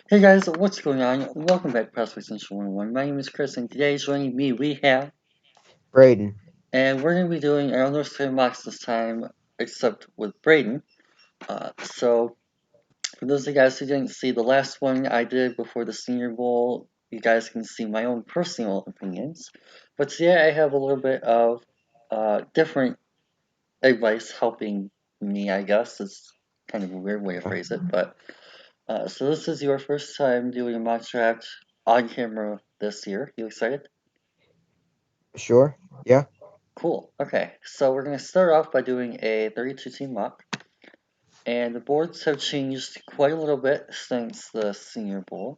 Hey guys, what's going on? Welcome back to Prospect Central 101. My name is Chris, and today joining me we have, Braden. and we're going to be doing our own time mocks this time, except with Braden. So, for those of you guys who didn't see the last one I did before the Senior Bowl, you guys can see my own personal opinions. But today I have a little bit of different advice helping me, I guess. It's kind of a weird way to Okay. phrase it, but so this is your first time doing a mock draft on camera this year. You excited? Sure. Yeah. Cool. Okay, so we're gonna start off by doing a 32 team mock, and the boards have changed quite a little bit since the Senior Bowl.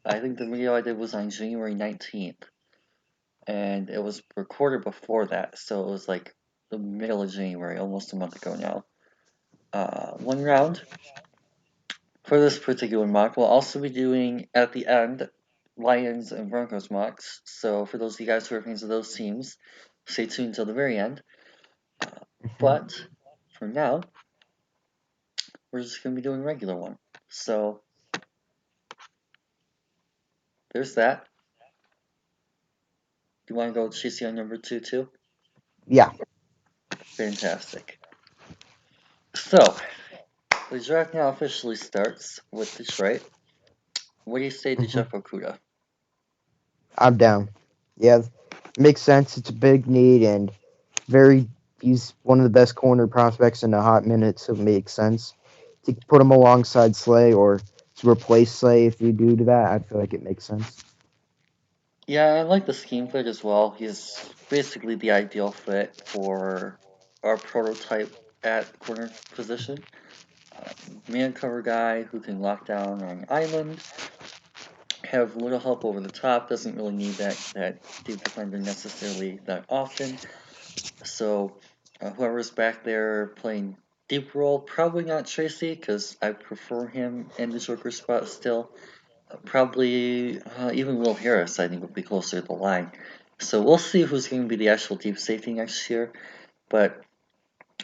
I think the video I did was on January 19th, and it was recorded before that, so it was like the middle of January, almost a month ago now. One round for this particular mock. We'll also be doing at the end Lions and Broncos mocks. So for those of you guys who are fans of those teams, stay tuned until the very end. Mhm. But for now, we're just gonna be doing a regular one. So there's that. Do you want to go with Chasey on number two too? Yeah. Fantastic. So the draft now officially starts with Detroit. What do you say to hmm Jeff Okuda? I'm down. Yeah. Makes sense. It's a big need and very. He's one of the best corner prospects in a hot minute, so it makes sense to put him alongside Slay or to replace Slay. If you do that, I feel like it makes sense. Yeah, I like the scheme fit as well. He's basically the ideal fit for our prototype at corner position. Man cover guy who can lock down on island, have little help over the top, doesn't really need that deep defender necessarily that often. So whoever's back there playing deep role, probably not Tracy because I prefer him in the Joker spot still. Probably even Will Harris, I think, would be closer to the line. So we'll see who's going to be the actual deep safety next year. But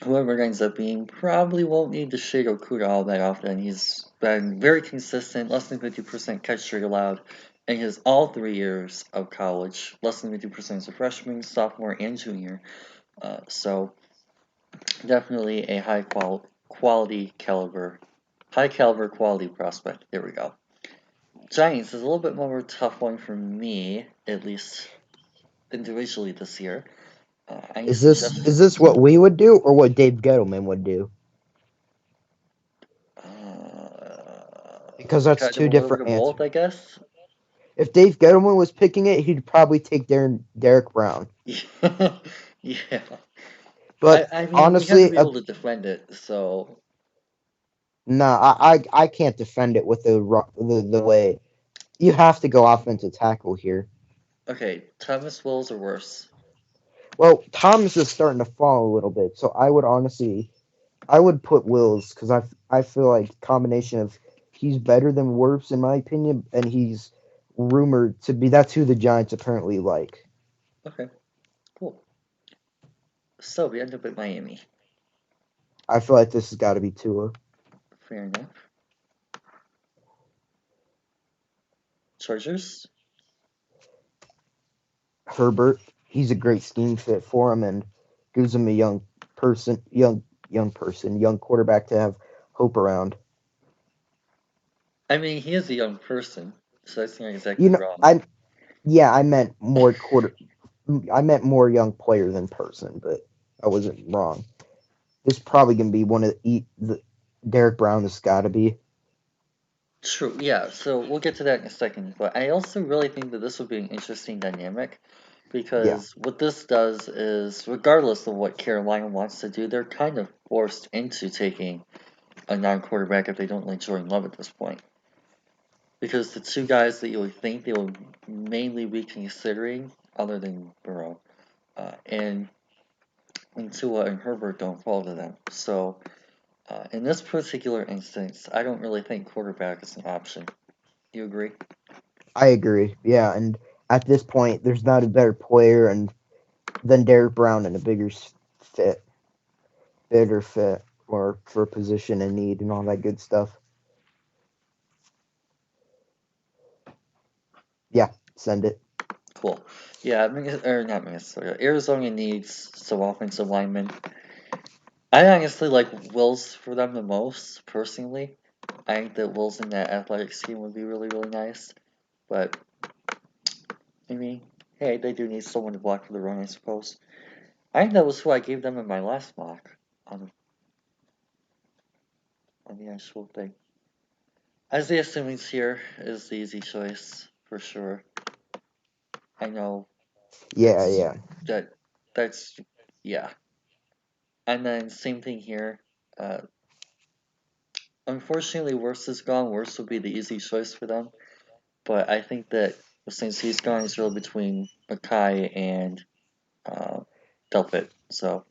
whoever it ends up being probably won't need to shade Okuda all that often. He's been very consistent, less than 50% catch rate allowed in his all 3 years of college, less than 50% as a freshman, sophomore, and junior. So definitely a quality caliber, high caliber quality prospect. There we go. Giants is a little bit more of a tough one for me, at least individually this year. Any Is this suggestions? what we would do or what Dave Gettleman would do? Because that's Kind of two a little bit different of both, answers. I guess. If Dave Gettleman was picking it, he'd probably take Derek Brown. Yeah. But I mean, we have to honestly, be able to defend it, so. nah, I can't defend it with the way you have to go offensive tackle here. Okay, Thomas Wills or worse. Well, Thomas is starting to fall a little bit, so I would put Wills because I feel like combination of he's better than Wirfs in my opinion, and he's rumored to be that's who the Giants apparently like. Okay, cool. So we end up at Miami. I feel like this has got to be Tua. Fair enough. Chargers? Herbert, he's a great scheme fit for him and gives him a young quarterback to have hope around. I mean, he is a young person, so that's not You exactly know, wrong. I yeah, I meant more young player than person, but I wasn't wrong. This is probably gonna be one of the Derek Brown. This got to be. True, yeah, so we'll get to that in a second, but I also really think that this would be an interesting dynamic Yeah, because what this does is, regardless of what Carolina wants to do, they're kind of forced into taking a non quarterback if they don't like Jordan Love at this point. Because the two guys that you would think they would mainly be considering, other than Burrow, and Tua and Herbert don't fall to them. So in this particular instance, I don't really think quarterback is an option. You agree? I agree. Yeah, and at this point, there's not a better player and than Derek Brown and a fit, better fit for position and need and all that good stuff. Send it. Cool. Yeah, not Minnesota. Arizona needs some offensive linemen. I honestly like Wills for them the most, personally. I think that Wills in that athletic scheme would be really, really nice. But, I mean, hey, they do need someone to block for the run, I suppose. I think that was who I gave them in my last mock on, on the actual thing. Isaiah Simmons here is the easy choice, for sure. I know Yeah. that's, yeah. And then, same thing here. Uh, Unfortunately, Worst is gone. Worst would be the easy choice for them. But I think that since he's gone, it's really between Makai and uh, Delpit. So,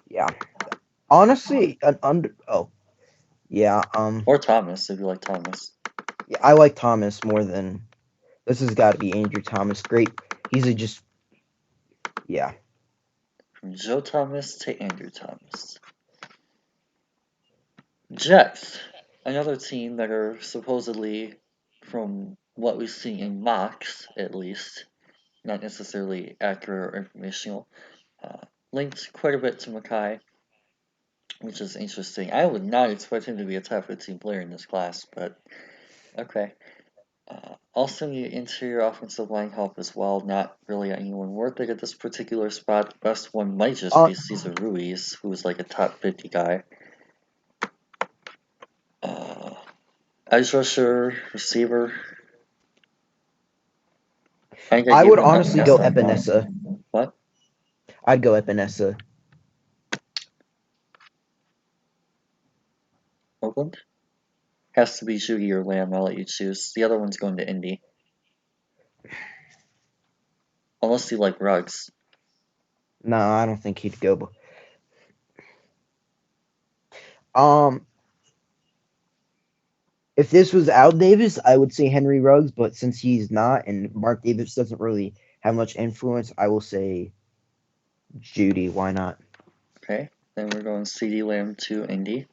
Yeah. Honestly, an under. Oh, yeah. or Thomas, if you like Thomas. Yeah, I like Thomas more than. This has got to be Andrew Thomas. Great. He's a just. Yeah. From Joe Thomas to Andrew Thomas. Jets, another team that are supposedly, from what we see in mocks at least, not necessarily accurate or informational, uh, linked quite a bit to Makai, which is interesting. I would not expect him to be a top 15 player in this class, but okay. Also need interior offensive line help as well. Not really anyone worth it at this particular spot. The best one might just Uh, be Cesar Ruiz, who's like a top 50 guy. Uh, Edge rusher, receiver. I think I I gave would them honestly go Epinesa. Epinesa. What? I'd go Epinesa. Oakland? Has to be Judy or Lamb. I'll let you choose. The other one's going to Indy. Unless you like Ruggs. No, I don't think he'd go. Um, if this was Al Davis, I would say Henry Ruggs, but since he's not, and Mark Davis doesn't really have much influence, I will say Judy. Why not? Okay. Then we're going CD Lamb to Indy.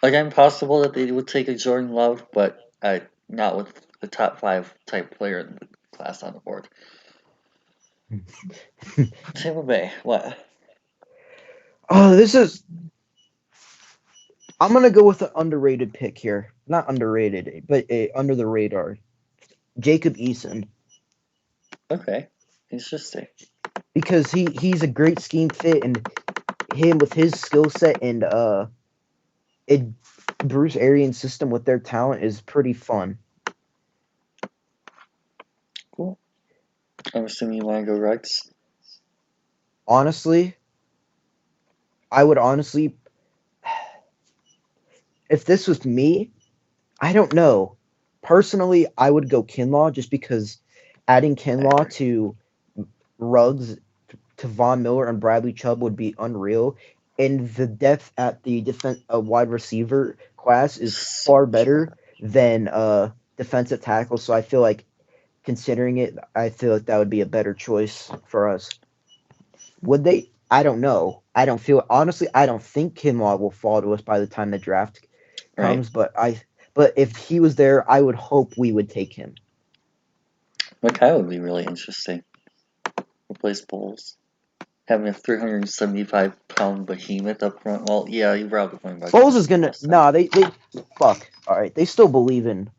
Again, possible that they would take a Jordan Love, but not with the top 5 type player in the class on the board. Tampa Bay, what? Oh, this is. I'm gonna go with an underrated pick here. Not underrated, but under the radar. Jacob Eason, Okay, interesting. because he's a great scheme fit, and him with his skill set and it Bruce Arians' system with their talent is pretty fun. Cool. I'm assuming you want to go Rex. Honestly, I would honestly, if this was me, I don't know. Personally, I would go Kinlaw just because adding Kinlaw to Ruggs, to Von Miller and Bradley Chubb would be unreal. And the depth at the wide receiver class is far better than defensive tackle. So I feel like considering it, I feel like that would be a better choice for us. Would they? I don't know. I don't feel honestly. I don't think Kinlaw will fall to us by the time the draft Right. comes. But if he was there, I would hope we would take him. Makai would be really interesting. Replace Bowles. Having a 375-pound behemoth up front. Well, yeah, you're probably going back. Bowles is gonna. Nah, they fuck. All right, they still believe in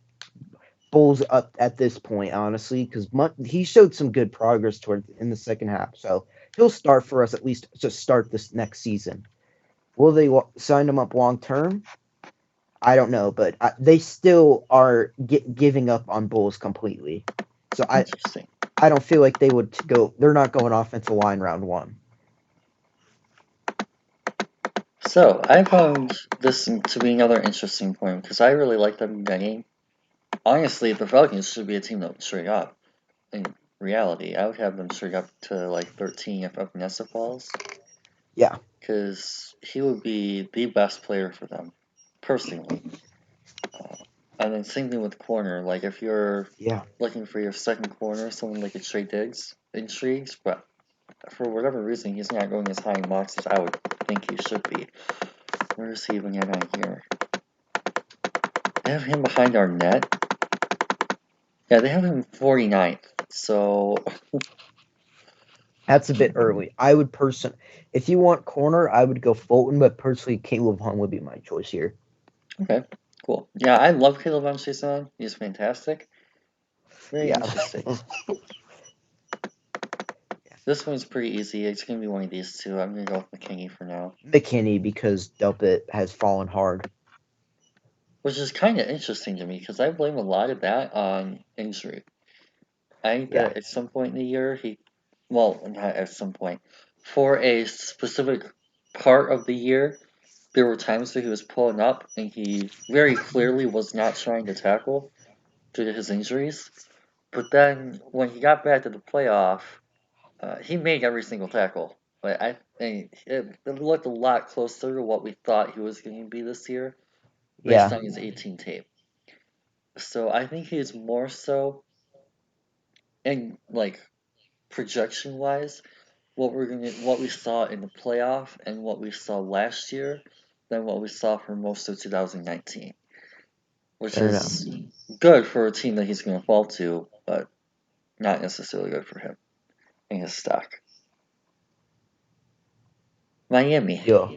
Bowles up at this point, honestly, because he showed some good progress toward in the second half. So he'll start for us at least to start this next season. Will they sign him up long term? I don't know, but they still are giving up on Bulls completely. So I don't feel like they would go. They're not going offensive line round one. So I found this to be another interesting point because I really like them getting. Honestly, the Falcons should be a team that would trade up. In reality, I would have them trade up to like 13 if Epinesa falls. Yeah. Because he would be the best player for them, personally. And then same thing with corner. Like if you're looking for your second corner, someone like a Trey Diggs intrigues, but for whatever reason he's not going as high in mocks as I would think he should be. Where is he even at here? They have him behind our net. Yeah, they have him 49th. So That's a bit early. If you want corner, I would go Fulton, but personally, Caleb Hunt would be my choice here. okay, cool. Yeah, I love Caleb on Jason. He's fantastic. Very Yeah. interesting. This one's pretty easy. It's gonna be one of these two. I'm gonna go with McKinney for now. McKinney, because Delpit has fallen hard. Which is kind of interesting to me because I blame a lot of that on injury. I think Yeah. that at some point in the year, well, not at some point, for a specific part of the year, there were times that he was pulling up and he very clearly was not trying to tackle due to his injuries. But then when he got back to the playoff, he made every single tackle. But I think it looked a lot closer to what we thought he was going to be this year based Yeah. on his 18 tape. So I think he's more so, and like projection wise, what we saw in the playoff and what we saw last year than what we saw for most of 2019, which Fair enough. is good for a team that he's going to fall to, but not necessarily good for him and his stock. Miami. Yeah.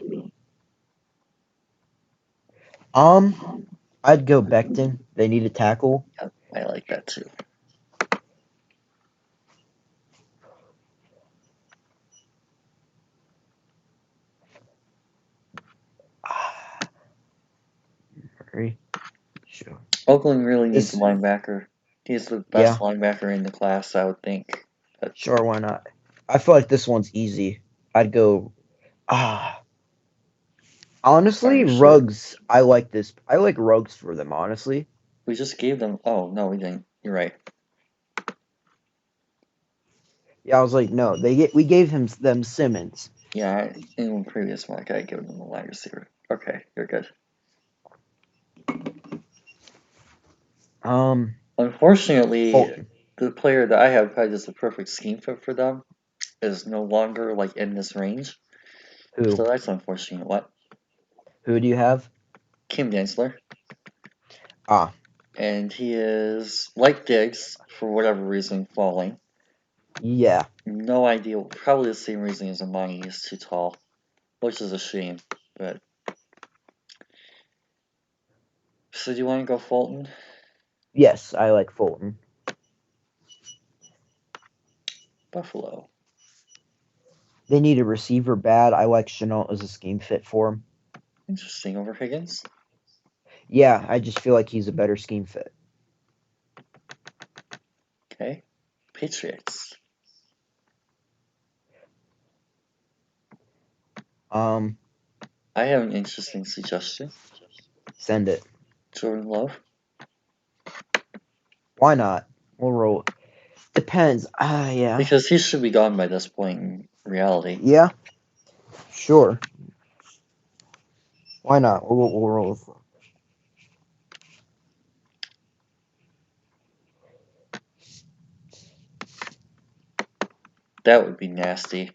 I'd go Becton. They need a tackle. Yep, I like that too. Very sure. Oakland really needs a This, linebacker. He's the yeah, best linebacker in the class, I would think. But sure, why not? I feel like this one's easy. I'd go. are Honestly, you sure? Ruggs. I like this. I like Ruggs for them. Honestly. We just gave them. Oh no, we didn't. You're right. Yeah, I was like, no, we gave them Simmons. Yeah, in the previous one, I gotta give them a wide receiver. Okay, you're good. Unfortunately, Fulton. the player that I have pegged as the perfect scheme fit for them is no longer like in this range. So Who? that's unfortunate. What? Who do you have? Kim Gensler. Ah, And he is like Diggs for whatever reason falling. yeah. No idea. Probably the same reason as Amani is too tall, which is a shame. But so do you want to go Fulton? Yes, I like Fulton. Buffalo. They need a receiver bad. I like Chenault as a scheme fit for him. Interesting over Higgins. Yeah, I just feel like he's a better scheme fit. Okay. Patriots. Um, I have an interesting suggestion. Send it. Jordan Love. Why not? We'll roll. Depends. Yeah. Because he should be gone by this point in reality. Yeah. Sure. Why not? We'll roll with it. That would be nasty.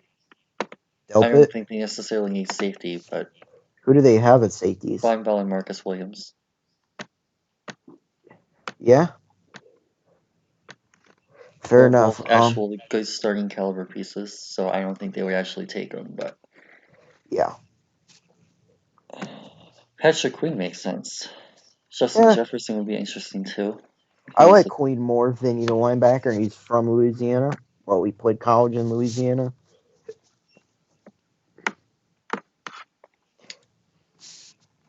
I don't Delpit. think they necessarily need safety, but Who do they have at safeties? Von Bell and Marcus Williams. Yeah. Fair They're enough. both actual good starting caliber pieces, so I don't think they would actually take them, but Yeah. Patrick Queen makes sense. Justin Yeah. Jefferson would be interesting too. I like Queen more than linebacker, and he's from Louisiana. Well, we played college in Louisiana.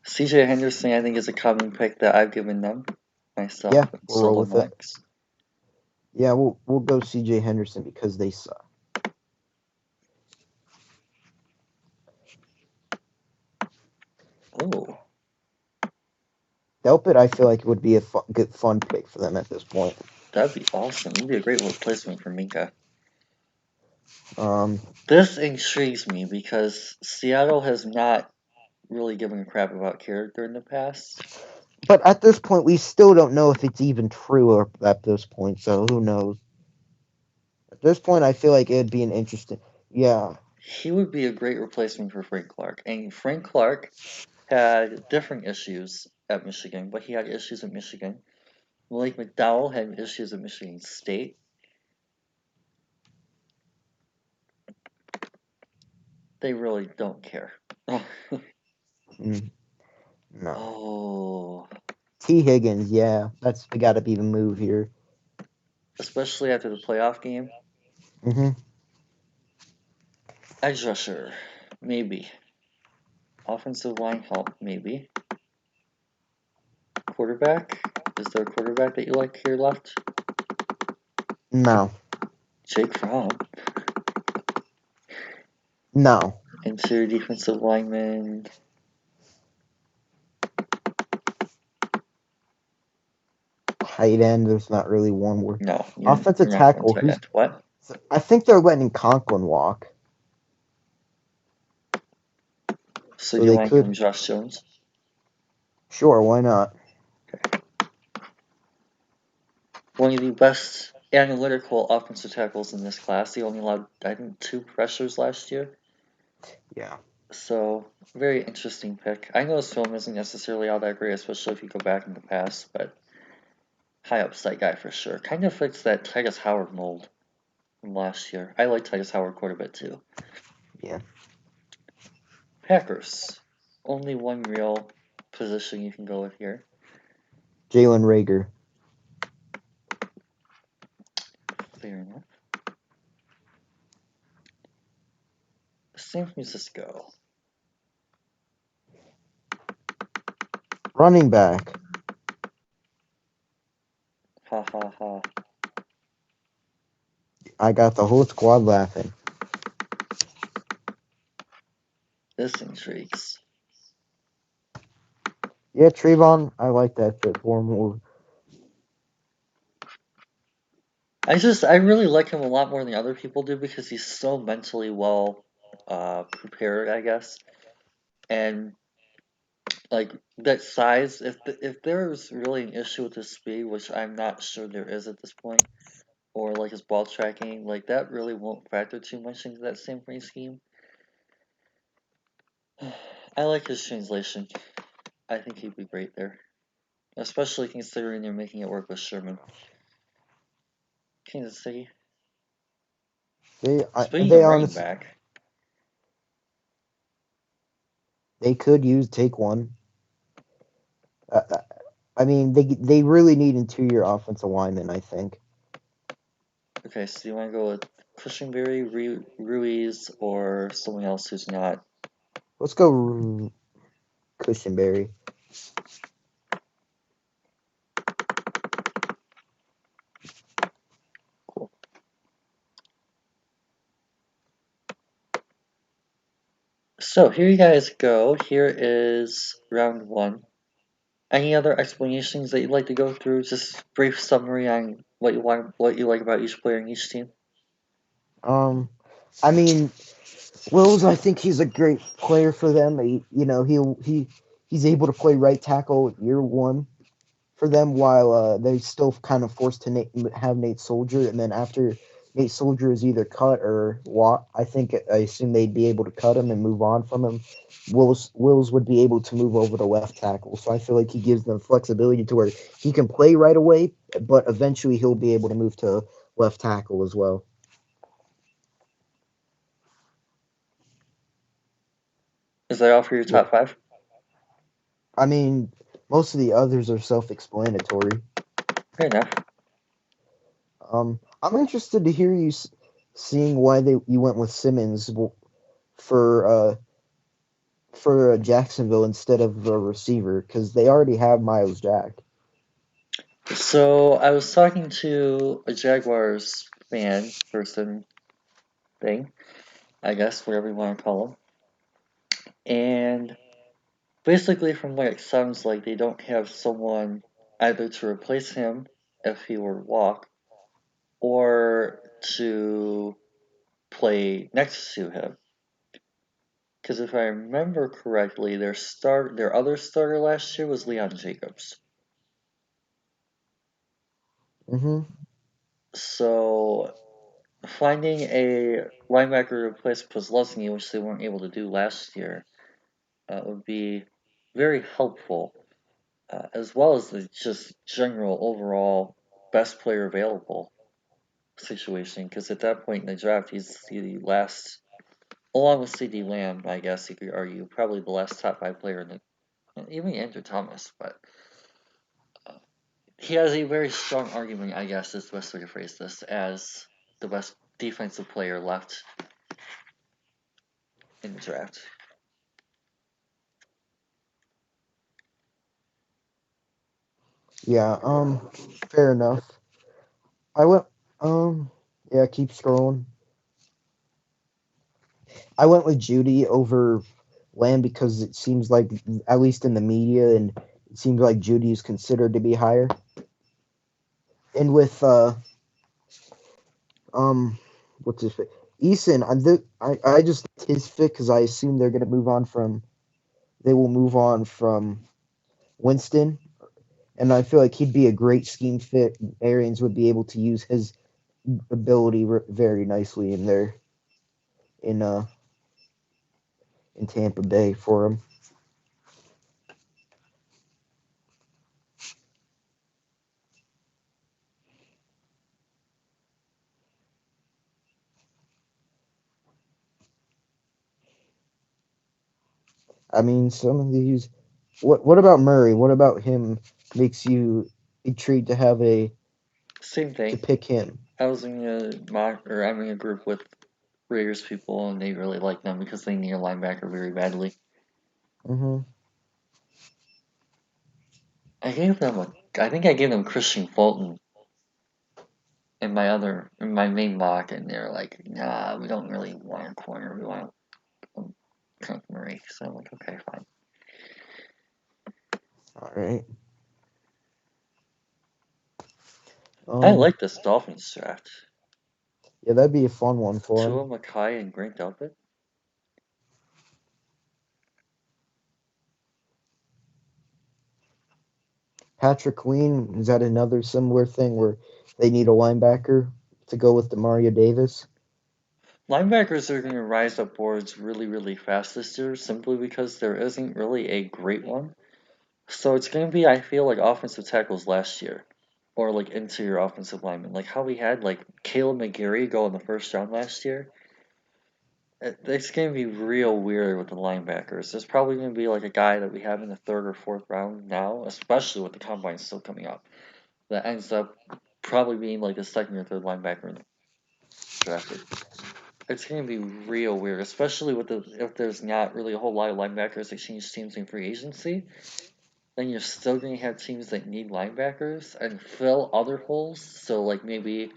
CJ Henderson, I think, is a common pick that I've given them myself. Yeah, we'll roll with it. Mix. Yeah, we'll go CJ Henderson because they suck. Oh. Delpit, I feel like it would be a good fun pick for them at this point. That'd be awesome. It'd be a great replacement for Minka. Um, This intrigues me because Seattle has not really given a crap about character in the past. but at this point, we still don't know if it's even true at this point, so who knows? At this point, I feel like it'd be an interesting. Yeah. He would be a great replacement for Frank Clark. And Frank Clark had different issues at Michigan, but he had issues at Michigan. Malik McDowell had issues at Michigan State. They really don't care. Mm, no. Oh, T. Higgins, yeah, that's got to be the move here. especially after the playoff game. Hmm. Edge rusher, maybe. Offensive line help, maybe. Quarterback? Is there a quarterback that you like here left? No, Jake Fromm. no. Interior defensive lineman. Tight end, there's not really one word. No, Offensive you're not going tackle, tight who's. end. What? I think they're letting Conklin walk, So so you they want to give him could. Josh Jones? Sure, why not? One of the best analytical offensive tackles in this class. He only allowed, I think, 2 pressures last year. Yeah. So, very interesting pick. I know his film isn't necessarily all that great, especially if you go back in the past, but high upside guy for sure. Kind of fits that Titus Howard mold from last year. I like Titus Howard quite a bit too. Yeah. Packers. Only one real position you can go with here. Jalen Rager. Fair enough. San Francisco. Running back. Ha ha ha. I got the whole squad laughing. This intrigues. Yeah, Trayvon, I like that fit for more. I really like him a lot more than other people do because he's so mentally well prepared, I guess. And like that size, if there's really an issue with his speed, which I'm not sure there is at this point, or like his ball tracking, like that really won't factor too much into that San Fran scheme. I like his translation. I think he'd be great there, especially considering they're making it work with Sherman. Kansas City. Speaking They of running honestly, back, they could take one. Uh, uh, I mean, they really need interior offensive linemen, I think. okay, so you want to go with Cushionberry, Ruiz, or someone else who's not? Let's go Cushionberry. Cool. So here you guys go. Here is round 1. Any other explanations that you'd like to go through? Just brief summary on what you want, what you like about each player in each team. I mean, Wills, I think he's a great player for them. He's able to play right tackle year one for them while they still kind of forced to have Nate Soldier, and then after Nate Soldier is either cut or walk, I assume they'd be able to cut him and move on from him. Wills would be able to move over to left tackle, so I feel like he gives them flexibility to where he can play right away, but eventually he'll be able to move to left tackle as well. Is that all for your Yeah, top 5? I mean, most of the others are self-explanatory. Fair enough. I'm interested to hear you seeing why you went with Simmons for Jacksonville instead of a receiver because they already have Miles Jack. So I was talking to a Jaguars person thing, I guess, whatever you want to call them, and basically from what it sounds like, they don't have someone either to replace him if he were to walk, or to play next to him. Because if I remember correctly, their other starter last year was Leon Jacobs. Mm-hmm. So finding a linebacker to replace Posluszny, which they weren't able to do last year, would be very helpful. as well as the just general overall best player available situation. Because at that point in the draft, he's the last, along with CD Lamb, I guess you could argue, probably the last top 5 player in the, even Andrew Thomas, but he has a very strong argument, I guess is the best way to phrase this, as the best defensive player left in the draft. Yeah, fair enough. I went, yeah, keep scrolling. I went with Judy over Lamb because it seems like, at least in the media, and it seems like Judy is considered to be higher. And with what's his fit? Eason, I just his fit because I assume they're gonna move on from they will move on from Winston, and I feel like he'd be a great scheme fit. Arians would be able to use his ability very nicely in uh in Tampa Bay for him. I mean, some of these. What about Murray? What about him makes you intrigued to have Same to thing. pick him? I was in I'm in a group with Raiders people, and they really like them because they need a linebacker very badly. Hmm. I think I gave them Christian Fulton in my main mock, and they're like, nah, we don't really want a corner, we want Kenneth Murray. So I'm like, okay, fine. All right. I Um. like this Dolphins draft. Yeah, that'd be a fun one for him. Tua Makai and Grant Delpit. Patrick Queen, is that another similar thing where they need a linebacker to go with Demario Davis? Linebackers are going to rise up boards really, really fast this year simply because there isn't really a great one. So it's going to be, I feel, like offensive tackles last year. Or like interior offensive linemen. Like how we had like Caleb McGarry go in the first round last year. It's going to be real weird with the linebackers. There's probably going to be like a guy that we have in the 3rd or 4th round now, especially with the combine still coming up, that ends up probably being like the 2nd or 3rd linebacker drafted. It's going to be real weird, especially with if there's not really a whole lot of linebackers that change teams in free agency. Then you're still going to have teams that need linebackers and fill other holes. So like maybe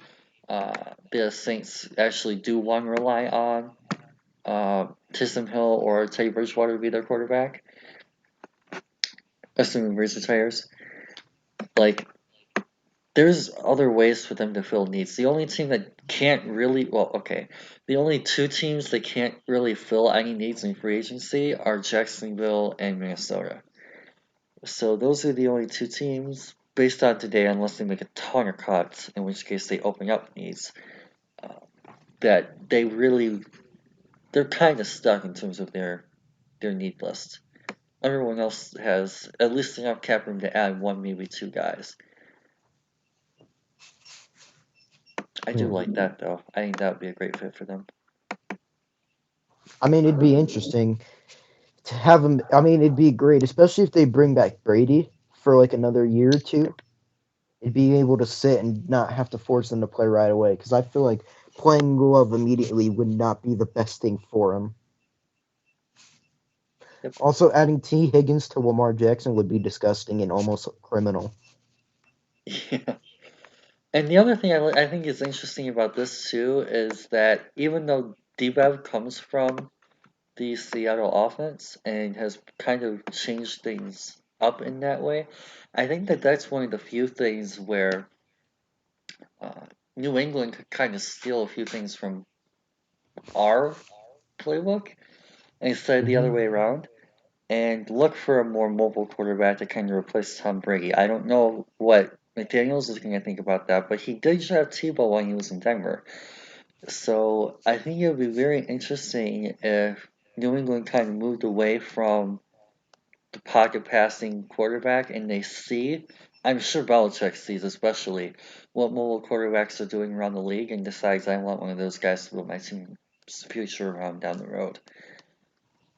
the Saints actually do want to rely on Taysom Hill or Teddy Bridgewater to be their quarterback, assuming Brees retires. Like, there's other ways for them to fill needs. The only team that can't really, well, okay, the only 2 teams that can't really fill any needs in free agency are Jacksonville and Minnesota. So those are the only 2 teams based on today, unless they make a ton of cuts, in which case they open up needs. Uh, that they're kind of stuck in terms of their need list. Everyone else has at least enough cap room to add 1, maybe 2 guys. I do like that though. I think that would be a great fit for them. I mean, it'd be interesting to have him. I mean, it'd be great, especially if they bring back Brady for like another year or two. It'd be able to sit and not have to force him to play right away. Because I feel like playing Love immediately would not be the best thing for him. Yep. Also, adding T. Higgins to Lamar Jackson would be disgusting and almost criminal. Yeah. And the other thing I think is interesting about this too is that even though DBev comes from the Seattle offense and has kind of changed things up in that way, I think that that's one of the few things where uh, New England could kind of steal a few things from our playbook instead of the other Hmm. way around and look for a more mobile quarterback to kind of replace Tom Brady. I don't know what McDaniels is going to think about that, but he did have Tebow when he was in Denver. So I think it would be very interesting if New England kind of moved away from the pocket passing quarterback, and they see, I'm sure Belichick sees especially, what mobile quarterbacks are doing around the league and decides I want one of those guys to build my team's future around down the road.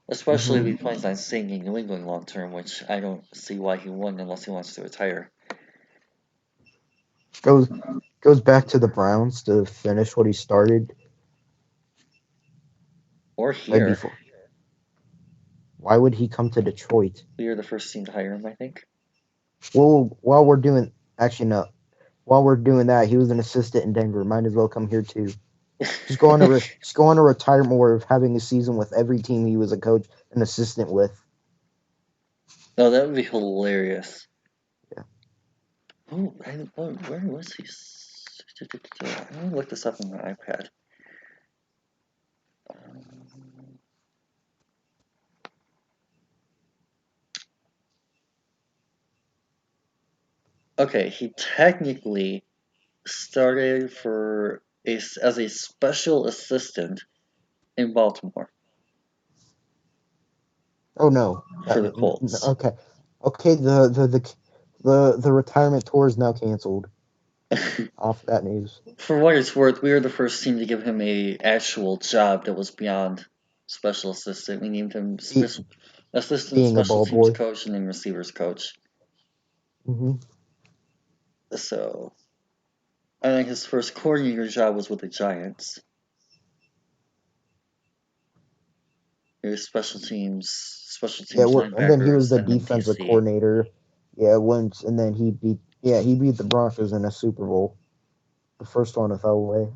Especially if he plans on staying in New England long term, which I don't see why he wouldn't unless he wants to retire. Goes back to the Browns to finish what he started Or right here. before. Why would he come to Detroit? We were the first team to hire him, I think. Well, actually no. While we're doing that, he was an assistant in Denver. Might as well come here too. Just go on a retirement where of having a season with every team he was a coach and assistant with. No, that would be hilarious. Yeah. Oh, where was he? Let me look this up on my iPad. Okay, he technically started as a special assistant in Baltimore. Oh no. For the Colts. Okay. Okay, the retirement tour is now canceled. Off that news. For what it's worth, we were the first team to give him a actual job that was beyond special assistant. We named him assistant being a special ball teams boy. coach and then receivers coach. Mm-hmm. So, I think his first coordinator job was with the Giants. He was special teams linebacker. And then he was the then defensive DC. coordinator. Yeah, once and then he beat the Broncos in a Super Bowl. The first one with Elway.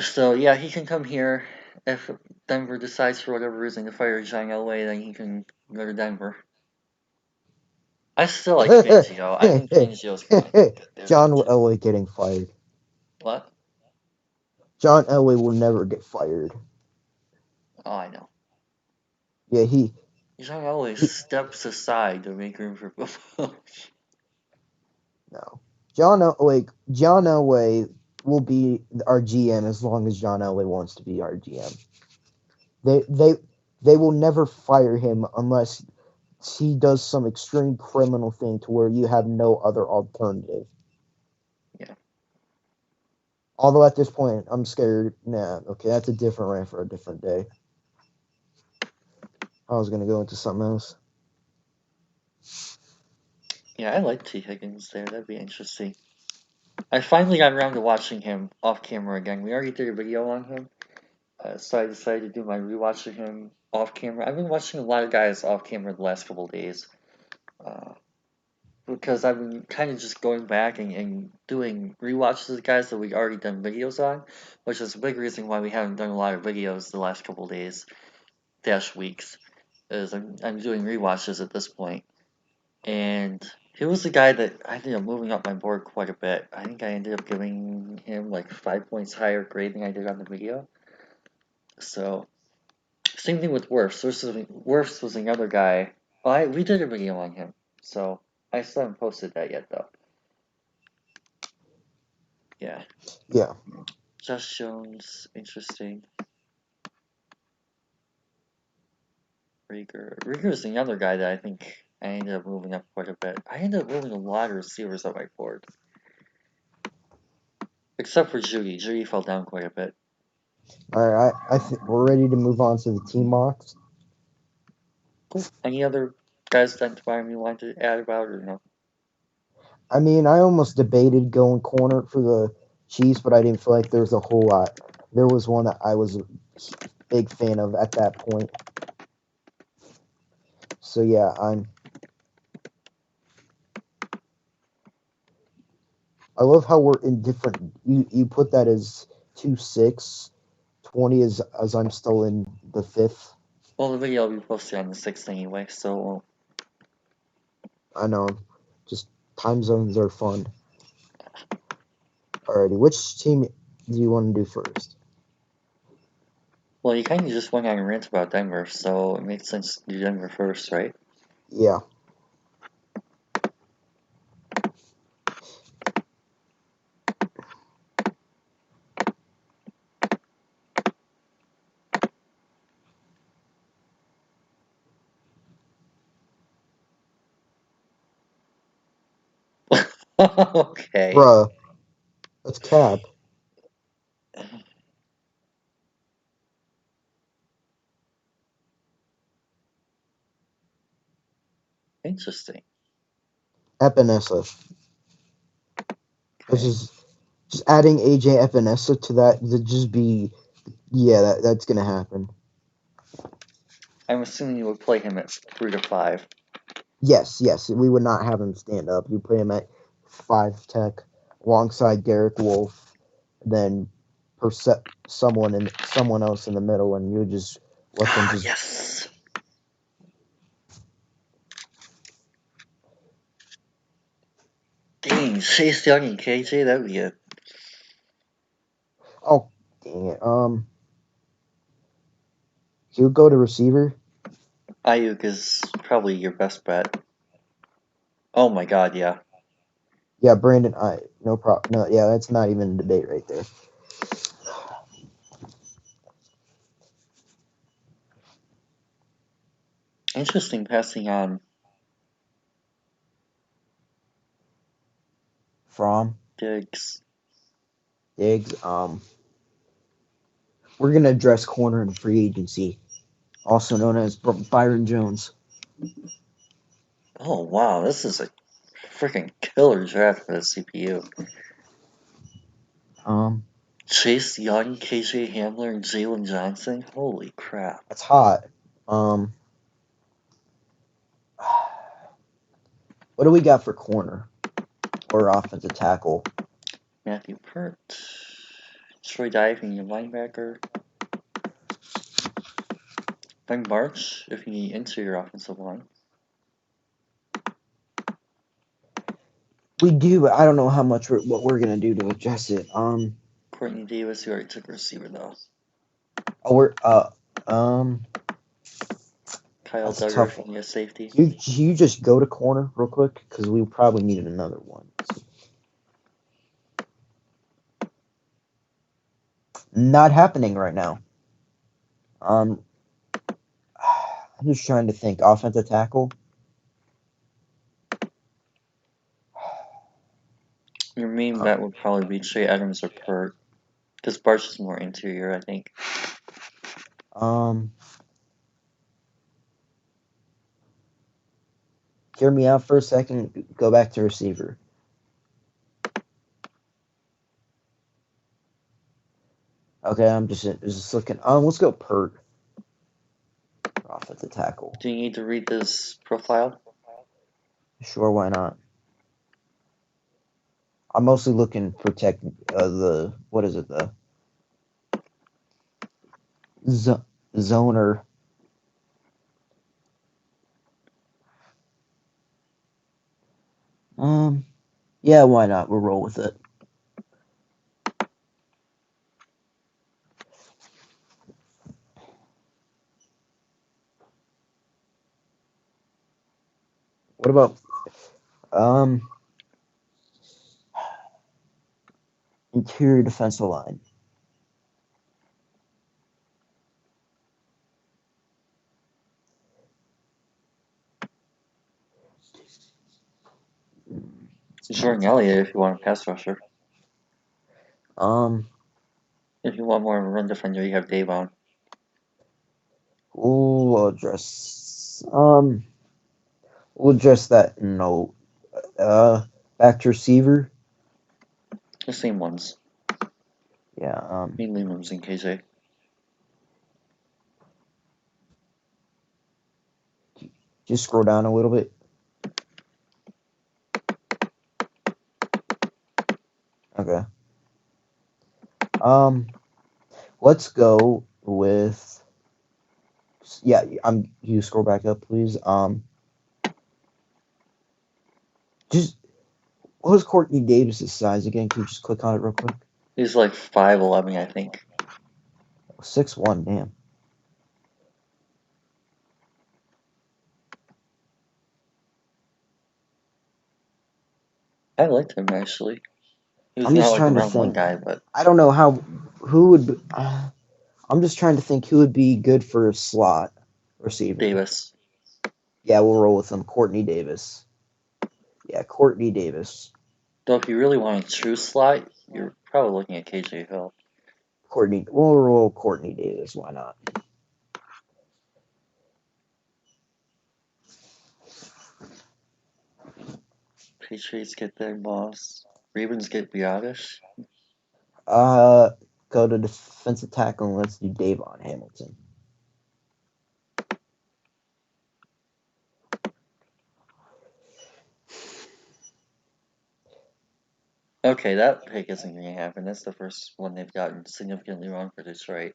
So yeah, he can come here. If Denver decides for whatever reason to fire John Elway, then he can go to Denver. I still like Fangio. I think Fangio's going. John Elway getting fired. What? John Elway will never get fired. Oh, I know. Yeah, John Elway steps aside to make room for football. No. John Elway will be our GM as long as John Elway wants to be our GM. They will never fire him unless he does some extreme criminal thing to where you have no other alternative. Yeah. Although at this point, I'm scared. Nah, okay, that's a different rant for a different day. I was gonna go into something else. Yeah, I like T. Higgins there. That'd be interesting. I finally got around to watching him off camera again. We already did a video on him, so I decided to do my rewatch of him off camera. I've been watching a lot of guys off camera the last couple of days. Because I've been kind of just going back and doing rewatches of the guys that we've already done videos on, which is a big reason why we haven't done a lot of videos the last couple of days, weeks, is I'm doing rewatches at this point. And he was the guy that I ended up moving up my board quite a bit. I think I ended up giving him like 5 points higher grade than I did on the video. So, same thing with Wirfs. Wirfs was another guy. Well, we did a video on him, so I still haven't posted that yet though. Yeah. Yeah. Josh Jones, interesting. Rieger is another guy that I think I ended up moving up quite a bit. I ended up moving a lot of receivers up my board. Except for Judy. Judy fell down quite a bit. Alright, I think we're ready to move on to the team mocks. Cool. Any other guys that you want to add about or no? I mean, I almost debated going corner for the Chiefs, but I didn't feel like there was a whole lot. There was one that I was a big fan of at that point. So yeah, I love how we're in different. You put that as 2-6, 20 as I'm still in the 5th. Well, the video will be posted on the 6th anyway, so. I know, just time zones are fun. Alrighty, which team do you want to do first? Well, you kind of just went on a rant about Denver, so it makes sense to do Denver first, right? Yeah. Okay. Bruh, that's cap. Interesting. Epinesa. Which Okay. is just adding AJ Epinesa to that to just be that's gonna happen. I'm assuming you would play him at 3 to 5. Yes, we would not have him stand up. You put him at 5 tech alongside Derek Wolf, then someone else in the middle, and you just let them Ah, just. yes. Dang, Chase Young and KJ, that'd be a. Oh, dang it. You go to receiver. Ayuk is probably your best bet. Oh my god, yeah. Yeah, Brandon. No problem. No, yeah, that's not even a debate right there. Interesting passing on From Diggs. Diggs. We're gonna address corner and free agency, also known as Byron Jones. Oh wow, this is a freaking killer draft for the CPU. Chase Young, KJ Hamler, and Jalen Johnson. Holy crap. That's hot. What do we got for corner or offensive tackle? Matthew Pert. Troy Diving, your linebacker. Ben March, if you need interior offensive line. We do, but I don't know how much what we're gonna do to adjust it. Courtney Davis, you already took a receiver though. Oh, we're Kyle that's a Duggar, tough if you one. need a safety. You just go to corner real quick because we probably needed another one. Not happening right now. I'm just trying to think. Offensive tackle. Your main bet would probably be Trey Adams or Pert. Because Barch is more interior, I think. Hear me out for a second. Go back to receiver. Okay, I'm just looking. Let's go Pert. Offensive tackle. Do you need to read this profile? Sure, why not? I'm mostly looking for the what is it, the zoner. Yeah, why not? We'll roll with it. What about interior defensive line? Jordan Elliott, if you want a pass rusher. If you want more of a run defender, you have Davon. We'll address that. No, back to receiver. The same ones. Yeah. Mainly Williams and KJ. Just scroll down a little bit. Okay. Let's go with. Yeah, you scroll back up, please. Just what was Courtney Davis's size again? Can you just click on it real quick? He's like 5'11", I think. 6'1", damn. I liked him actually. He was I'm not just like a trying to round one think. guy, but I don't know who would. I'm just trying to think who would be good for a slot receiver. Davis. Yeah, we'll roll with him. Courtney Davis. Yeah, Courtney Davis. Though if you really want a true slot, you're probably looking at KJ Hill. Courtney, we'll roll Courtney Davis. Why not? Patriots get their boss. Ravens get Biotish. Go to defensive tackle and let's do Davon Hamilton. Okay, that pick isn't going to happen. That's the first one they've gotten significantly wrong for Detroit.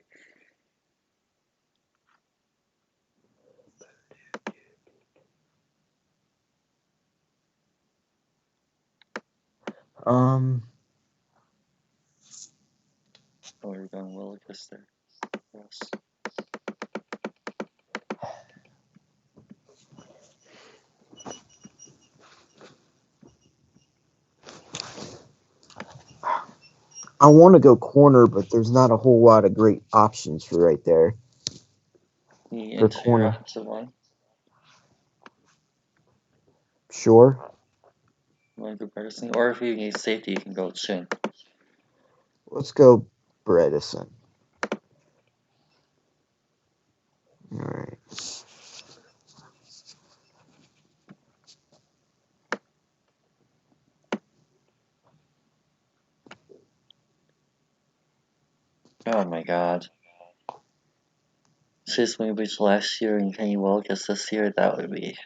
Um, Oh, we're going Willikers there. Yes. I want to go corner, but there's not a whole lot of great options for right there. The For interior corner. offensive line. Sure. You want to go Bredesen? Or if you need safety, you can go Chin. Let's go Bredesen. All right. Oh my god. Chase Winovich last year and Kenny Wilkes this year, that would be.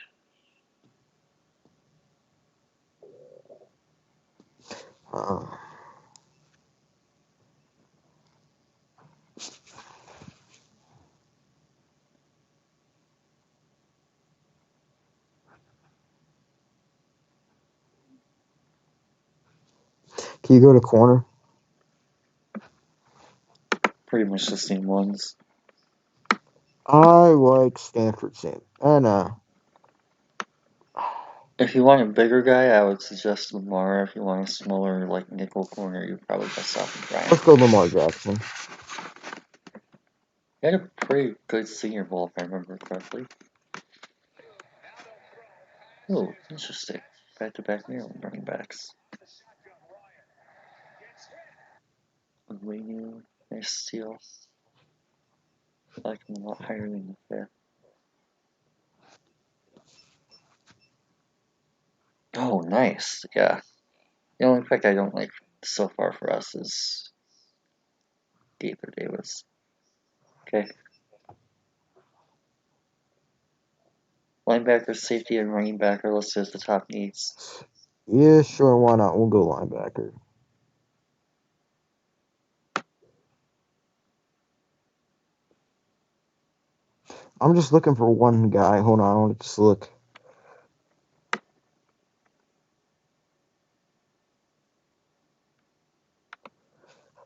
Uh, can you go to corner? Pretty much the same ones. I like Stanford Sam. If you want a bigger guy, I would suggest Lamar. If you want a smaller, like, nickel corner, you'd probably best off with Bryant. Let's go Lamar Jackson. He had a pretty good Senior Bowl, if I remember correctly. Oh, interesting. Back-to-back Maryland running backs. Wayne, nice steal. I like him a lot higher than there. Oh, nice. Yeah. The only pick I don't like so far for us is Gaither Davis. Okay. Linebacker, safety, and running back are listed as the top needs. Yeah, sure. Why not? We'll go linebacker. I'm just looking for one guy. Hold on. Let's just look.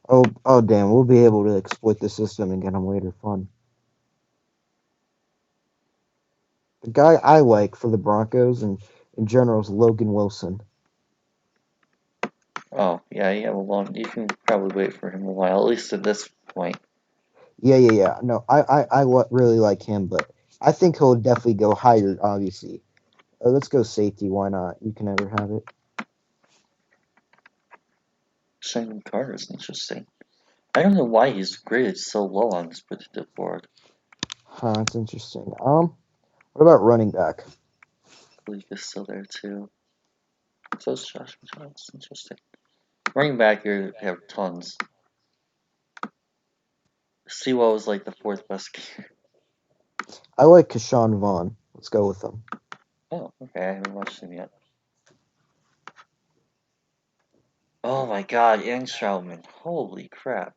Oh, damn. We'll be able to exploit the system and get him later. Fun. The guy I like for the Broncos and in general is Logan Wilson. Oh, yeah, you can probably wait for him a while, at least at this point. Yeah. No, I really like him, but I think he'll definitely go higher, obviously. Let's go safety. Why not? You can never have it. Shannon Carter is interesting. I don't know why he's graded so low on this predictive board. Huh, that's interesting. What about running back? League is still there too. So is Josh McDonald's. Interesting. Running back, you have tons. Sewell was like the fourth best. I like Keshawn Vaughn. Let's go with him. Oh, okay. I haven't watched him yet. Oh my god, Ian Troutman. Holy crap.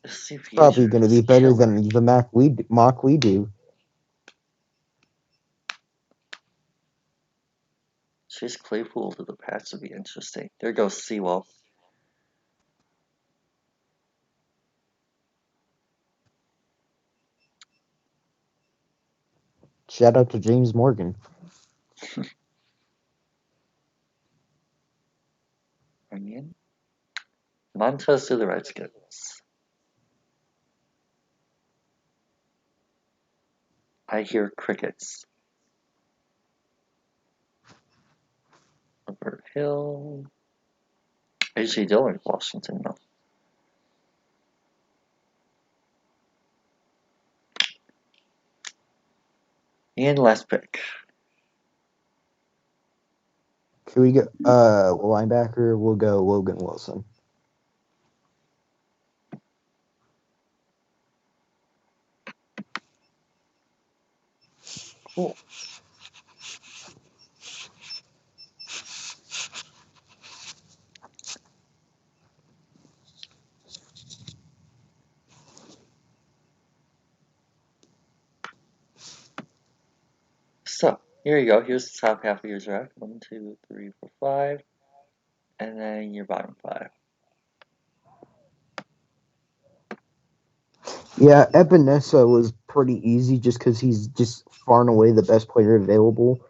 The CPA Probably going to be better killer. than the mock we do. Chase Claypool to the Pats would be interesting. There goes Sewell. Shout out to James Morgan. Onion. Montez to the Redskins. I hear crickets. Over. Hill. A.J. Dillon, Washington, no. And last pick. Can we go linebacker? We'll go Logan Wilson. Cool. So, here you go. Here's the top half of your draft. 1, 2, 3, 4, 5. And then your bottom 5. Yeah, Epinesa was pretty easy just because he's just far and away the best player available.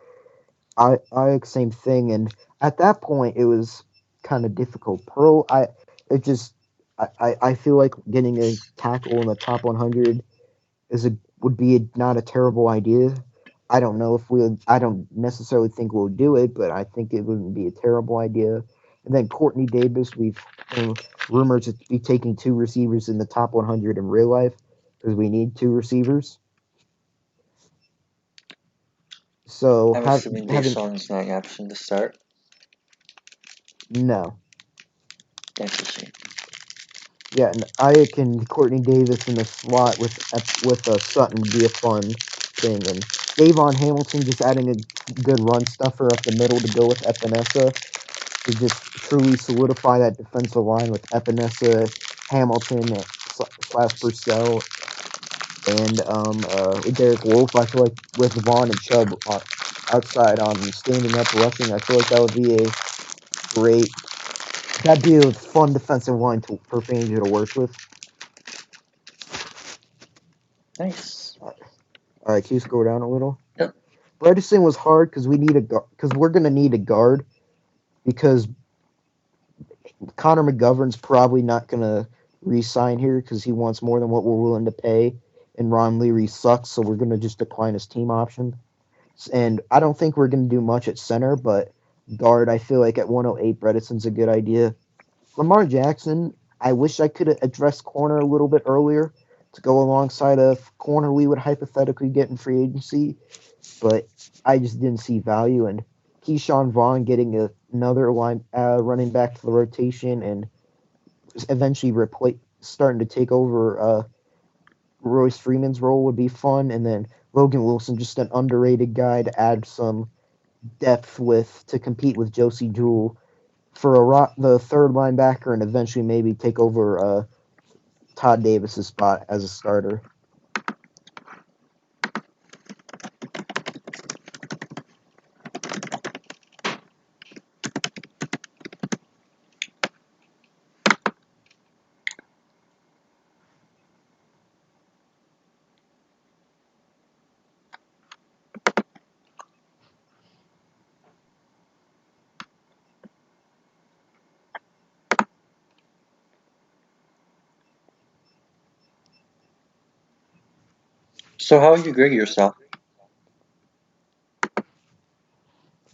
I same thing, and at that point it was kind of difficult. Pearl, it just I feel like getting a tackle in the top 100 would be not a terrible idea. I don't know if I don't necessarily think we'll do it, but I think it wouldn't be a terrible idea. And then Courtney Davis, we've rumored to be taking 2 receivers in the top 100 in real life because we need 2 receivers. So I'm assuming Deshaun's not an option to start. No. Interesting. Yeah, and I can Courtney Davis in the slot with Sutton would be a fun thing, and Davon Hamilton just adding a good run stuffer up the middle to go with Epinesa to just truly solidify that defensive line with Epinesa, Hamilton slash Purcell, and Derek Wolfe. I feel like with Vaughn and Chubb outside on standing up rushing, I feel like that would be that'd be a fun defensive line for Fangio to work with. Nice. All right, can you scroll down a little? Yep. Bredesen was hard because we're gonna need a guard because Connor McGovern's probably not gonna re-sign here because he wants more than what we're willing to pay, and Ron Leary sucks, so we're gonna just decline his team option. And I don't think we're gonna do much at center, but guard, I feel like at 108, Bredesen's a good idea. Lamar Jackson, I wish I could have addressed corner a little bit earlier to go alongside a corner we would hypothetically get in free agency, but I just didn't see value. And Keyshawn Vaughn getting another running back to the rotation and eventually starting to take over Royce Freeman's role would be fun. And then Logan Wilson, just an underrated guy to add some depth to compete with Josie Jewell for the third linebacker and eventually maybe take over Todd Davis's spot as a starter. So how would you grade yourself?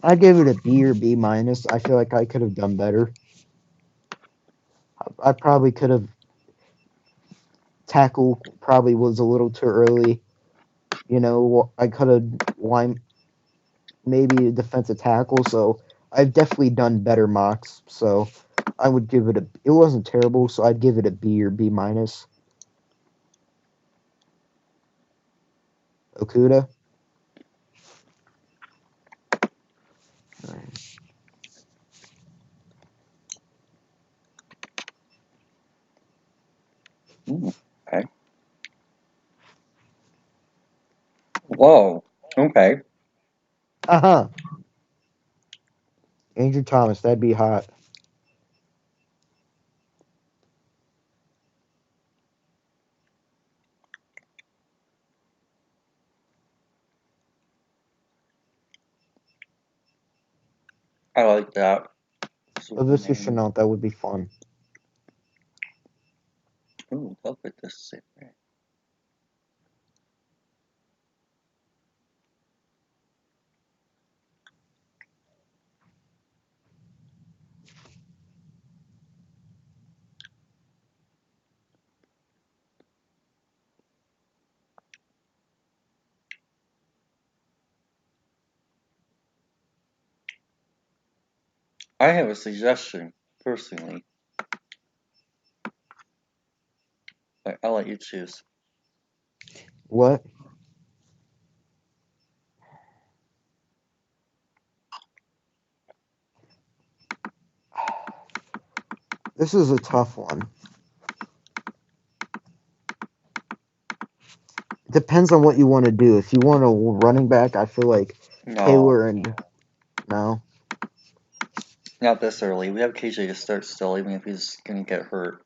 I give it a B or B minus. I feel like I could have done better. I probably could have tackle probably was a little too early. You know, I could have maybe a defensive tackle. So I've definitely done better mocks. So I would give it it wasn't terrible. So I'd give it a B or B minus. Okuda. Okay. Whoa. Okay. Uh-huh. Andrew Thomas, that'd be hot. I like that. Laviska Shenault, that would be fun. Ooh, look at this. I have a suggestion, personally. I'll let you choose. What? This is a tough one. It depends on what you want to do. If you want a running back, I feel like No, Taylor and no. not this early. We have KJ to start still, even if he's going to get hurt.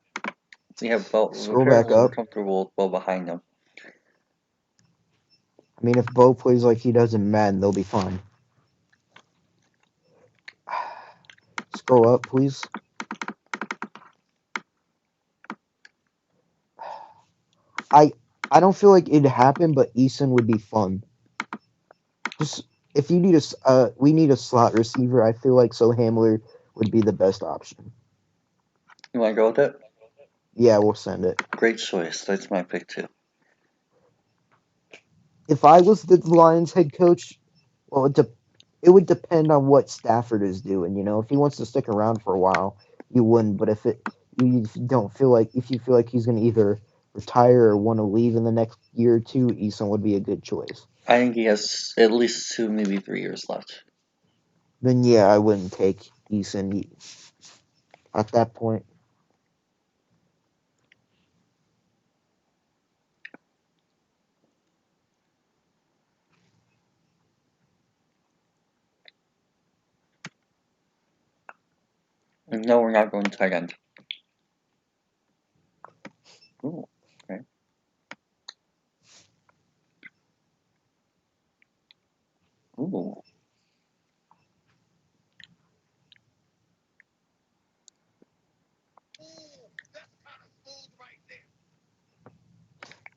We have Bo. Scroll back Apparently, we're up. comfortable with Bo behind him. I mean, if Bo plays like he does in Madden, they'll be fine. Scroll up, please. I don't feel like it'd happen, but Eason would be fun. Just if you need we need a slot receiver. I feel like So Hamler would be the best option. You want to go with it? Yeah, we'll send it. Great choice. That's my pick too. If I was the Lions head coach, well, it would depend on what Stafford is doing. You know, if he wants to stick around for a while, you wouldn't. But if you don't feel like if you feel like he's going to either retire or want to leave in the next year or two, Eason would be a good choice. I think he has at least 2, maybe 3 years left. Then yeah, I wouldn't take Eason at that point. No, we're not going tight end. Ooh, okay. Ooh.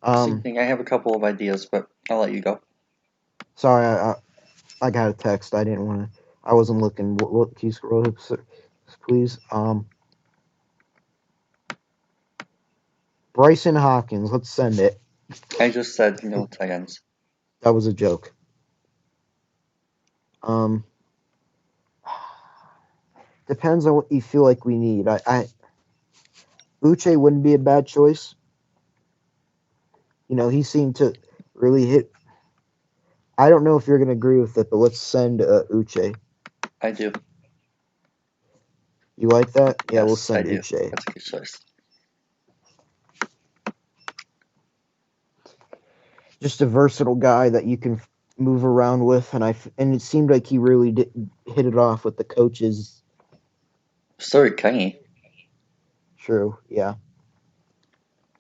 Same thing. I have a couple of ideas, but I'll let you go. Sorry, I got a text. I didn't want to. I wasn't looking. What can you scroll up, please? Bryson Hopkins. Let's send it. I just said no tight ends. That was a joke. Depends on what you feel like we need. Uche wouldn't be a bad choice. You know, he seemed to really hit. I don't know if you're going to agree with it, but let's send Uche. I do. You like that? Yeah, Yes, we'll send I do. Uche. That's a good choice. Just a versatile guy that you can move around with, and it seemed like he really did hit it off with the coaches. So did Kenny. True, yeah.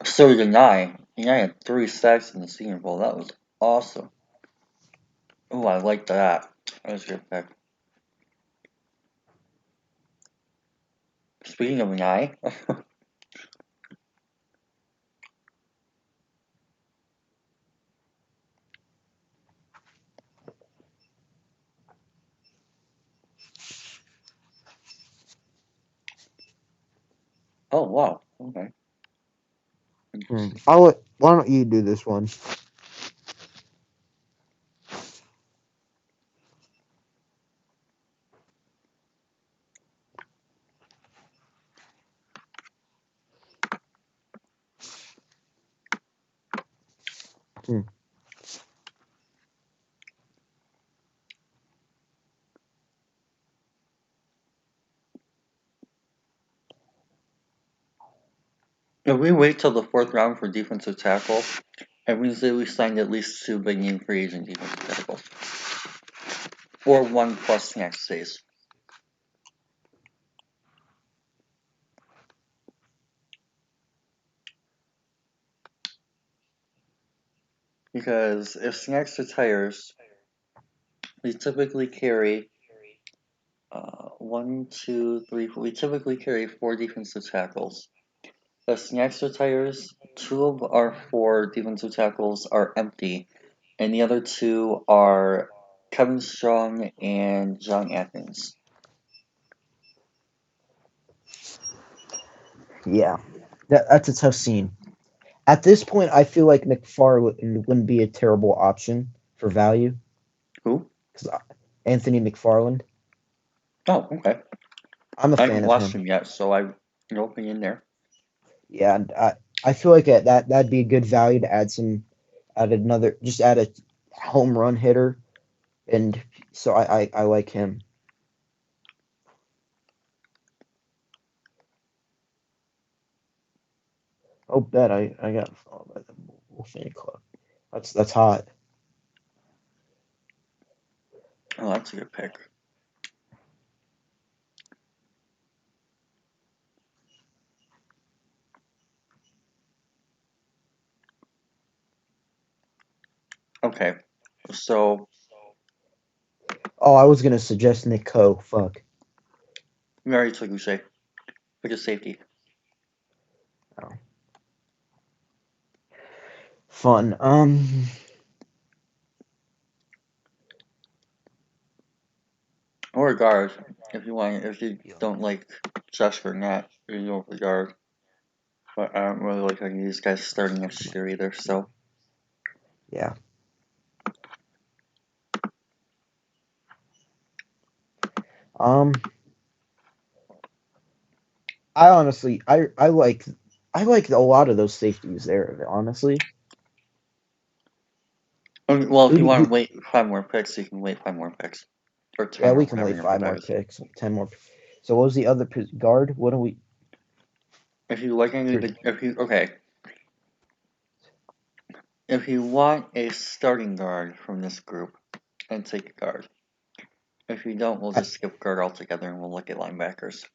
So did Nye. Nye had 3 sacks in the Senior Bowl. That was awesome. Oh, I like that. That was a good pick. Speaking of Nye, oh wow, okay. Why don't you do this one? If we wait till the 4th round for defensive tackle, it means that we signed at least 2 big name free agent defensive tackles. Or 1 plus next phase. Because if Snacks retires, we typically carry 1, 2, 3, 4. We typically carry 4 defensive tackles. If Snacks retires, 2 of our 4 defensive tackles are empty, and the other 2 are Kevin Strong and John Atkins. Yeah, that's a tough scene. At this point, I feel like McFarland wouldn't be a terrible option for value. Who? Because Anthony McFarland. Oh, okay. I'm a I fan haven't of watched him. him yet, so I no opinion there. Yeah, and I feel like that'd be a good value to add another, just add a home run hitter, and so I like him. Oh, bet I got followed by the Wolf fan club. That's hot. Oh, that's a good pick. Okay, so Oh, I was gonna suggest Nick Coe. Fuck. we already took Uche, which is safety. Oh. Fun. Or a guard, if you want. If you don't like Josh Garnett, you can go for guard. But I don't really like any of these guys starting next year either. So Yeah. Um. I honestly, I like a lot of those safeties there. Honestly, well, if who you do want who? to wait 5 more picks, you can wait 5 more picks or Yeah, 10 or we can whatever wait your number 5 that more is. picks, 10 more. So what was the other guard? What do we? If you like any of the, if you okay, if you want a starting guard from this group, then take a guard. If you don't, we'll just skip guard altogether and we'll look at linebackers.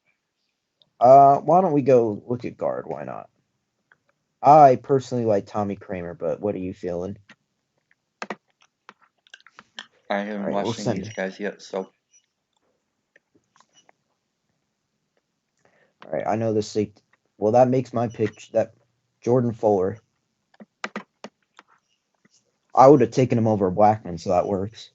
Why don't we go look at guard? Why not? I personally like Tommy Kramer, but what are you feeling? I All haven't right, we'll watched any of send these it. guys yet, so All right, I know the safety. Well, that makes my pick that Jordan Fuller. I would have taken him over Blackman, so that works.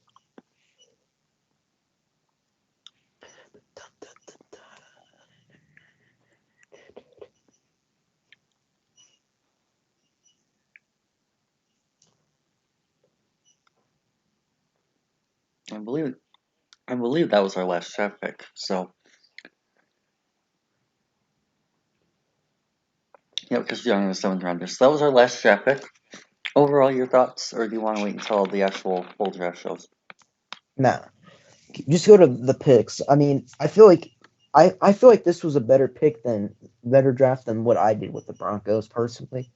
I believe that was our last draft pick. So yeah, because you're on the 7th rounder. So that was our last draft pick. Overall, your thoughts, or do you want to wait until the actual full draft shows? Nah, just go to the picks. I mean, I feel like this was a better draft than what I did with the Broncos personally.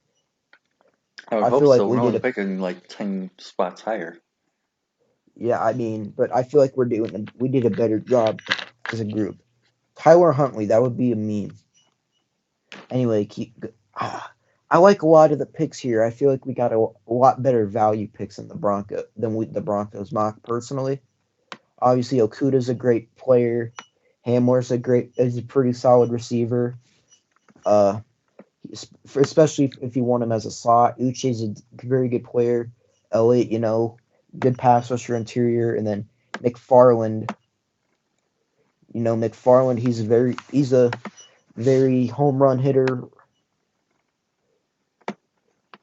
I would I hope feel like so. we We're did only a picking like 10 spots higher. yeah. I mean, but I feel like we did a better job as a group. Tyler Huntley, that would be a meme. Anyway, I like a lot of the picks here. I feel like we got a lot better value picks in the Broncos mock personally. Obviously, Okuda's a great player. Is a pretty solid receiver. Uh, especially if you want him as a slot. Uche's a very good player. Elliott, good pass rusher interior, and then McFarland. McFarland, he's a very home run hitter.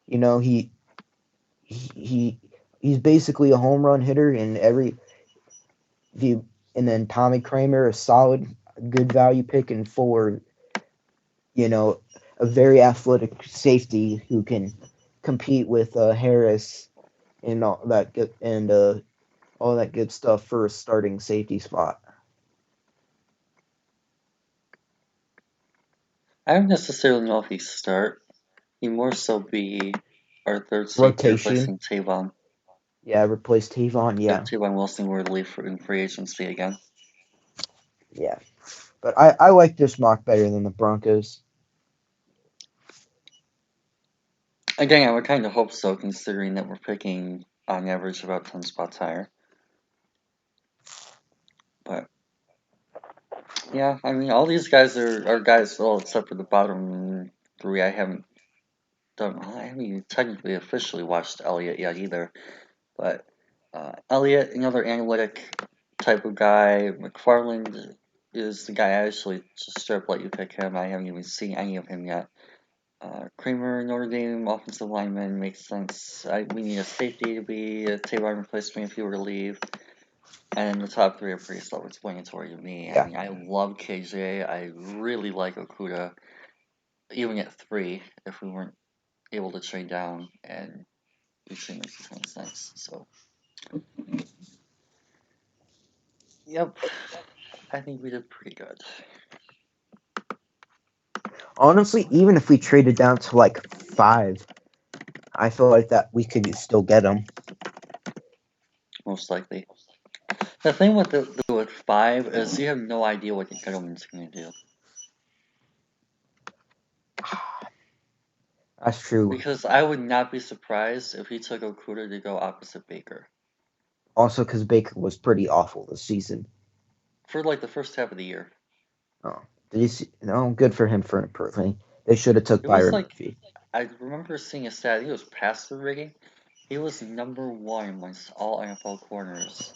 You know, he he's basically a home run hitter in every view. And then Tommy Kramer, a solid, good value pick, and Fuller, you know, a very athletic safety who can compete with Harris and all that good stuff for a starting safety spot. I don't necessarily know if he start. He more so be our third safety Rotation, replacing Tavon. yeah, replace Tavon, If yeah, Tavon Wilson were to leave in free agency again. yeah. But I like this mock better than the Broncos. Again, I would kind of hope so, considering that we're picking on average about 10 spots higher. But yeah, I mean, all these guys are guys, well, except for the bottom 3. I haven't even technically officially watched Elliott yet either. But Elliott, another analytic type of guy. McFarland is the guy I actually just straight up let you pick him. I haven't even seen any of him yet. Kramer, Notre Dame, offensive lineman, makes sense. We need a safety to be a Tavon replacement if he were to leave. And the top three are pretty self-explanatory to me. I Yeah. mean, I love KJ. I really like Okuda, even at 3, if we weren't able to trade down, and Uche makes a ton of sense. So, yep, I think we did pretty good. Honestly, even if we traded down to like 5, I feel like that we could still get him. Most likely. The thing with 5 is you have no idea what Gettleman's going to do. That's true. Because I would not be surprised if he took Okuda to go opposite Baker. Also, because Baker was pretty awful this season. For like the first half of the year. Oh, did you see? No, good for him for improving. They should have took It was Byron like, Murphy. I remember seeing a stat, he was past the rigging. He was #1 amongst all NFL corners.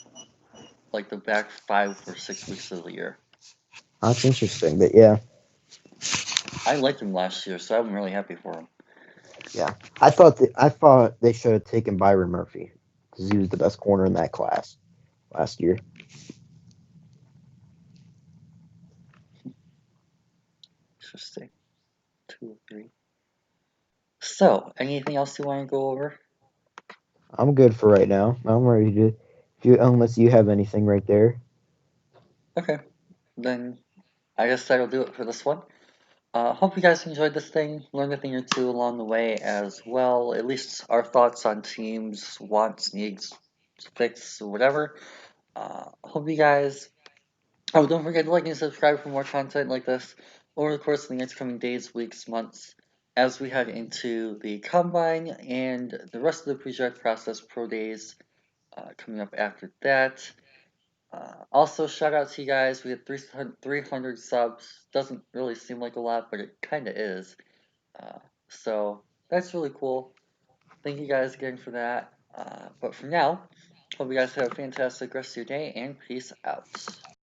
Like the back 5 or 6 weeks of the year. That's interesting, but yeah. I liked him last year, so I'm really happy for him. Yeah, I thought they should have taken Byron Murphy because he was the best corner in that class last year. Interesting. 2 or 3. So, anything else you want to go over? I'm good for right now. I'm ready to. Unless you have anything right there. Okay, then I guess that'll do it for this one. Hope you guys enjoyed this thing, learned a thing or two along the way as well. At least our thoughts on teams, wants, needs, fix, whatever. Hope you guys. Oh, don't forget to like and subscribe for more content like this over the course of the next coming days, weeks, months, as we head into the combine and the rest of the pre-draft process, pro days coming up after that. Also, shout out to you guys. We had 300 subs. Doesn't really seem like a lot, but it kind of is. Uh, so that's really cool. Thank you guys again for that. But for now, hope you guys have a fantastic rest of your day and peace out.